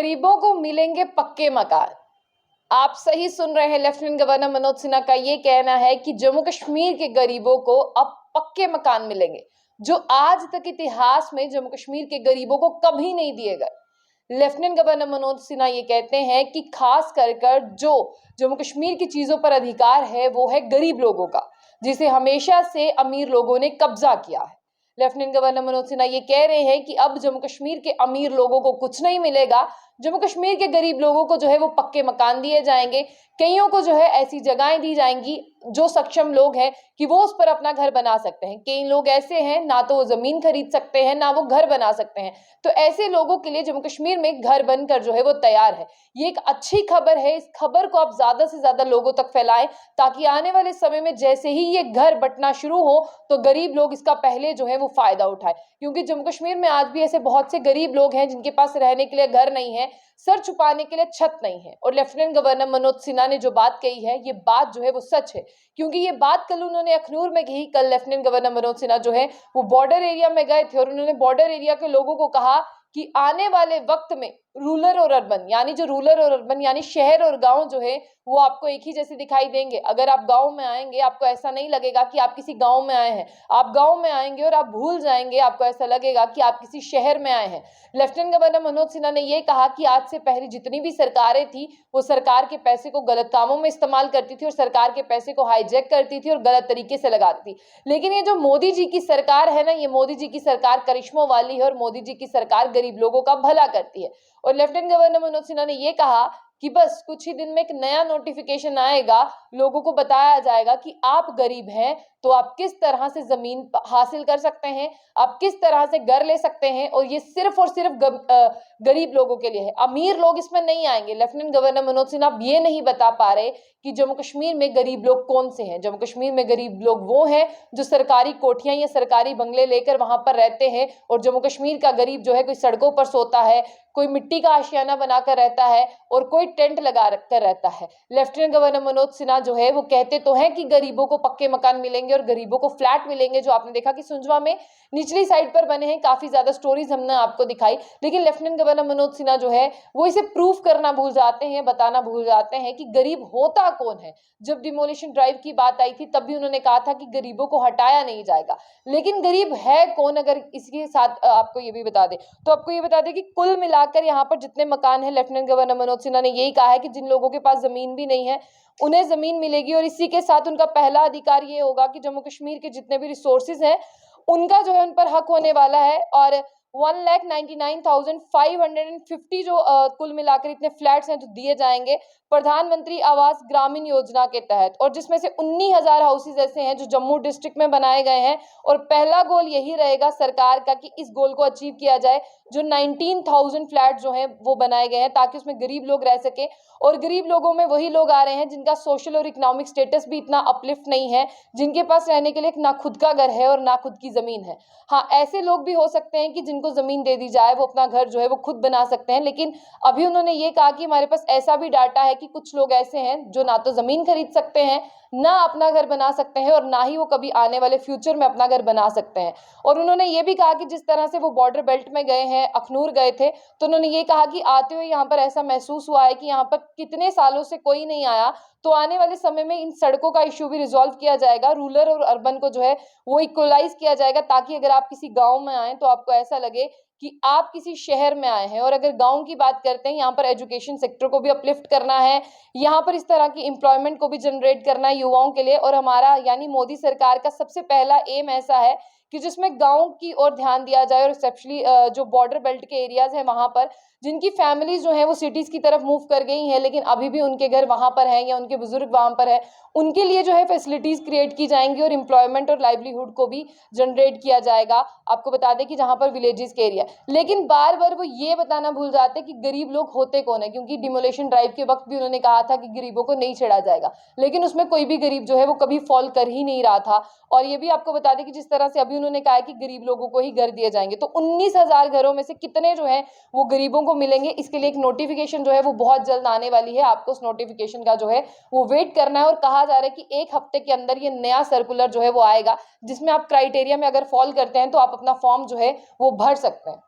गरीबों को मिलेंगे पक्के मकान। आप सही सुन रहे हैं। लेफ्टिनेंट गवर्नर मनोज सिन्हा का ये कहना है कि जम्मू कश्मीर के गरीबों को अब पक्के मकान मिलेंगे, जो आज तक इतिहास में जम्मू कश्मीर के गरीबों को कभी नहीं दिए गए। लेफ्टिनेंट गवर्नर मनोज सिन्हा ये कहते हैं कि खास कर जो जम्मू कश्मीर की चीजों पर अधिकार है वो है गरीब लोगों का, जिसे हमेशा से अमीर लोगों ने कब्जा किया है। लेफ्टिनेंट गवर्नर मनोज सिन्हा ये कह रहे हैं कि अब जम्मू कश्मीर के अमीर लोगों को कुछ नहीं मिलेगा, जम्मू कश्मीर के गरीब लोगों को जो है वो पक्के मकान दिए जाएंगे। कईयों को जो है ऐसी जगहें दी जाएंगी जो सक्षम लोग हैं कि वो उस पर अपना घर बना सकते हैं। कई लोग ऐसे हैं ना तो वो जमीन खरीद सकते हैं ना वो घर बना सकते हैं, तो ऐसे लोगों के लिए जम्मू कश्मीर में घर बनकर जो है वो तैयार है। ये एक अच्छी खबर है। इस खबर को आप ज्यादा से ज्यादा लोगों तक फैलाएं ताकि आने वाले समय में जैसे ही ये घर बंटना शुरू हो तो गरीब लोग इसका पहले जो है वो फायदा उठाए, क्योंकि जम्मू कश्मीर में आज भी ऐसे बहुत से गरीब लोग हैं जिनके पास रहने के लिए घर नहीं है, सर छुपाने के लिए छत नहीं है। और लेफ्टिनेंट गवर्नर मनोज सिन्हा ने जो बात कही है ये बात जो है वो सच है, क्योंकि ये बात कल उन्होंने अखनूर में कही। कल लेफ्टिनेंट गवर्नर मनोज सिन्हा जो है वो बॉर्डर एरिया में गए थे और उन्होंने बॉर्डर एरिया के लोगों को कहा कि आने वाले वक्त में रूरल और अर्बन यानी शहर और गांव जो है वो आपको एक ही जैसे दिखाई देंगे। अगर आप गांव में आएंगे आपको ऐसा नहीं लगेगा कि आप किसी गांव में आए हैं, आप गांव में आएंगे और आप भूल जाएंगे, आपको ऐसा लगेगा कि आप किसी शहर में आए हैं। लेफ्टिनेंट गवर्नर मनोज सिन्हा ने यह कहा कि आज से पहले जितनी भी सरकारें थी वो सरकार के पैसे को गलत कामों में इस्तेमाल करती थी और सरकार के पैसे को हाईजैक करती थी और गलत तरीके से लगाती थी। लेकिन ये जो मोदी जी की सरकार है ना, ये मोदी जी की सरकार करिश्मों वाली है और मोदी जी की सरकार गरीब लोगों का भला करती है। और लेफ्टिनेंट गवर्नर मनोज सिन्हा ने यह कहा कि बस कुछ ही दिन में एक नया नोटिफिकेशन आएगा, लोगों को बताया जाएगा कि आप गरीब हैं तो आप किस तरह से जमीन हासिल कर सकते हैं, आप किस तरह से घर ले सकते हैं, और ये सिर्फ और सिर्फ गरीब लोगों के लिए है। अमीर लोग इसमें नहीं आएंगे। लेफ्टिनेंट गवर्नर मनोज सिन्हा ये नहीं बता पा रहे कि जम्मू कश्मीर में गरीब लोग कौन से हैं। जम्मू कश्मीर में गरीब लोग वो हैं जो सरकारी कोठियां या सरकारी बंगले लेकर वहां पर रहते हैं, और जम्मू कश्मीर का गरीब जो है कोई सड़कों पर सोता है, कोई मिट्टी का आशियाना बनाकर रहता है और कोई टेंट लगा कर रहता है। लेफ्टिनेंट गवर्नर मनोज सिन्हा जो है वो कहते तो हैं कि गरीबों को पक्के मकान मिलेंगे और गरीबों को फ्लैट मिलेंगे, जो आपने देखा कि सुंजवा में निचली साइड पर बने हैं। काफी ज्यादा स्टोरीज हमने आपको दिखाई, लेकिन लेफ्टिनेंट गवर्नर मनोज सिन्हा जो है वो इसे प्रूफ करना भूल जाते हैं, बताना भूल जाते हैं कि गरीब होता कौन है। जब डिमोलिशन ड्राइव की बात आई थी तब भी उन्होंने कहा था कि गरीबों को हटाया नहीं जाएगा, लेकिन गरीब है कौन? अगर इसके साथ आपको ये भी बता दें तो आपको ये बता दें कि कुल मिलाकर यहाँ पर जितने मकान हैं, लेफ्टिनेंट गवर्नर मनोज सिन्हा ने यही कहा है कि जिन लोगों के पास जमीन भी नहीं है उन्हें जमीन मिलेगी, और इसी के साथ उनका पहला अधिकार ये होगा कि जम्मू कश्मीर के जितने भी रिसोर्सेज हैं उनका जो है उन पर हक होने वाला है। और 1,99,550 जो कुल मिलाकर इतने फ्लैट्स हैं जो दिए जाएंगे प्रधानमंत्री आवास ग्रामीण योजना के तहत, और जिसमें से 19,000 हाउसेज ऐसे हैं जो जम्मू डिस्ट्रिक्ट में बनाए गए हैं। और पहला गोल यही रहेगा सरकार का कि इस गोल को अचीव किया जाए, जो 19,000 फ्लैट जो हैं वो बनाए गए हैं ताकि उसमें गरीब लोग रह सके। और गरीब लोगों में वही लोग आ रहे हैं जिनका सोशल और इकोनॉमिक स्टेटस भी इतना अपलिफ्ट नहीं है, जिनके पास रहने के लिए ना खुद का घर है और ना खुद की जमीन है। हाँ, ऐसे लोग भी हो सकते हैं कि जिनको जमीन दे दी जाए वो अपना घर जो है वो खुद बना सकते हैं, लेकिन अभी उन्होंने ये कहा कि हमारे पास ऐसा भी डाटा है कि कुछ लोग ऐसे हैं जो ना तो जमीन खरीद सकते हैं, ना अपना घर बना सकते हैं, और ना ही वो कभी आने वाले फ्यूचर में अपना घर बना सकते हैं। और उन्होंने ये भी कहा कि जिस तरह से वो बॉर्डर बेल्ट में गए हैं, अखनूर गए थे, तो उन्होंने ये कहा कि आते हुए यहाँ पर ऐसा महसूस हुआ है कि यहाँ पर कितने सालों से कोई नहीं आया, तो आने वाले समय में इन सड़कों का इश्यू भी रिजॉल्व किया जाएगा, रूरल और अर्बन को जो है वो इक्वलाइज किया जाएगा, ताकि अगर आप किसी गाँव में आए तो आपको ऐसा लगे कि आप किसी शहर में आए हैं। और अगर गांव की बात करते हैं, यहाँ पर एजुकेशन सेक्टर को भी अपलिफ्ट करना है, यहाँ पर इस तरह की एम्प्लॉयमेंट को भी जनरेट करना है युवाओं के लिए। और हमारा यानी मोदी सरकार का सबसे पहला एम ऐसा है कि जिसमें गांव की ओर ध्यान दिया जाए, और स्पेशली जो बॉर्डर बेल्ट के एरियाज हैं वहां पर जिनकी फैमिलीज जो है वो सिटीज की तरफ मूव कर गई हैं, लेकिन अभी भी उनके घर वहां पर हैं या उनके बुजुर्ग वहां पर है, उनके लिए जो है फैसिलिटीज क्रिएट की जाएंगी और एम्प्लॉयमेंट और लाइवलीहुड को भी जनरेट किया जाएगा। आपको बता दें कि जहां पर विलेजेस के एरिया, लेकिन बार बार वो ये बताना भूल जाते कि गरीब लोग होते कौन है, क्योंकि डिमोलेशन ड्राइव के वक्त भी उन्होंने कहा था कि गरीबों को नहीं छेड़ा जाएगा, लेकिन उसमें कोई भी गरीब जो है वो कभी फॉल कर ही नहीं रहा था। और ये भी आपको बता दें कि जिस तरह से अभी उन्होंने कहा है कि गरीब लोगों को ही घर दिए जाएंगे, तो 19,000 घरों में से कितने जो है वो गरीबों को मिलेंगे, इसके लिए एक नोटिफिकेशन जो है वो बहुत जल्द आने वाली है। आपको उस नोटिफिकेशन का जो है वो वेट करना है, और कहा जा रहा है कि एक हफ्ते के अंदर ये नया सर्कुलर जो है वो आएगा, जिसमें आप क्राइटेरिया में अगर फॉल करते हैं तो आप अपना फॉर्म जो है वो भर सकते हैं।